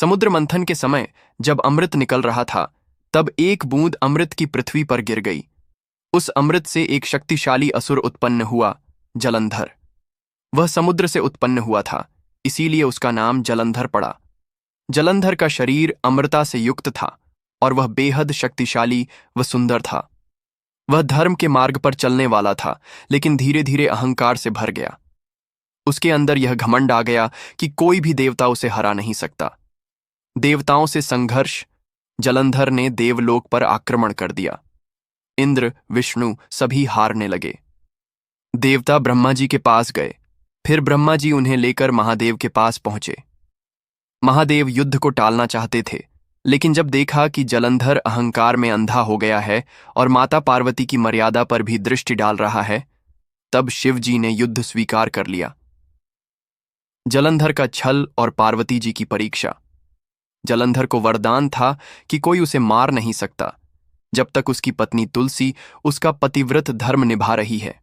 समुद्र मंथन के समय जब अमृत निकल रहा था, तब एक बूंद अमृत की पृथ्वी पर गिर गई। उस अमृत से एक शक्तिशाली असुर उत्पन्न हुआ, जलंधर। वह समुद्र से उत्पन्न हुआ था, इसीलिए उसका नाम जलंधर पड़ा। जलंधर का शरीर अमृता से युक्त था और वह बेहद शक्तिशाली व सुंदर था। वह धर्म के मार्ग पर चलने वाला था, लेकिन धीरे धीरे अहंकार से भर गया। उसके अंदर यह घमंड आ गया कि कोई भी देवता उसे हरा नहीं सकता। देवताओं से संघर्ष, जलंधर ने देवलोक पर आक्रमण कर दिया। इंद्र, विष्णु सभी हारने लगे। देवता ब्रह्मा जी के पास गए। फिर ब्रह्मा जी उन्हें लेकर महादेव के पास पहुंचे। महादेव युद्ध को टालना चाहते थे, लेकिन जब देखा कि जलंधर अहंकार में अंधा हो गया है और माता पार्वती की मर्यादा पर भी दृष्टि डाल रहा है, तब शिव जी ने युद्ध स्वीकार कर लिया। जलंधर का छल और पार्वती जी की परीक्षा। जलंधर को वरदान था कि कोई उसे मार नहीं सकता जब तक उसकी पत्नी तुलसी उसका पतिव्रत धर्म निभा रही है।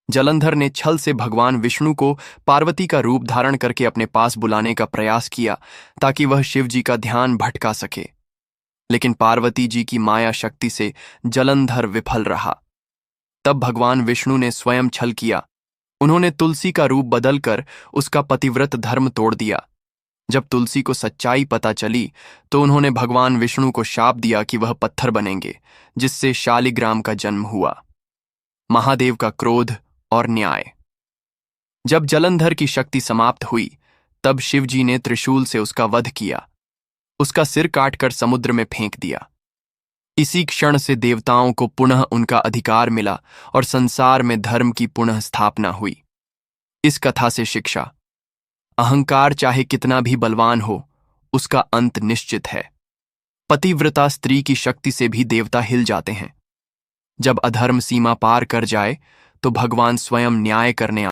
जलंधर ने छल से भगवान विष्णु को पार्वती का रूप धारण करके अपने पास बुलाने का प्रयास किया ताकि वह शिव जी का ध्यान भटका सके, लेकिन पार्वती जी की माया शक्ति से जलंधर विफल रहा। तब भगवान विष्णु ने स्वयं छल किया। उन्होंने तुलसी का रूप बदलकर उसका पतिव्रत धर्म तोड़ दिया। जब तुलसी को सच्चाई पता चली तो उन्होंने भगवान विष्णु को शाप दिया कि वह पत्थर बनेंगे, जिससे शालिग्राम का जन्म हुआ। महादेव का क्रोध और न्याय। जब जलंधर की शक्ति समाप्त हुई, तब शिव जी ने त्रिशूल से उसका वध किया। उसका सिर काटकर समुद्र में फेंक दिया। इसी क्षण से देवताओं को पुनः उनका अधिकार मिला और संसार में धर्म की पुनः स्थापना हुई। इस कथा से शिक्षा: अहंकार चाहे कितना भी बलवान हो, उसका अंत निश्चित है। पतिव्रता स्त्री की शक्ति से भी देवता हिल जाते हैं। जब अधर्म सीमा पार कर जाए तो भगवान स्वयं न्याय करने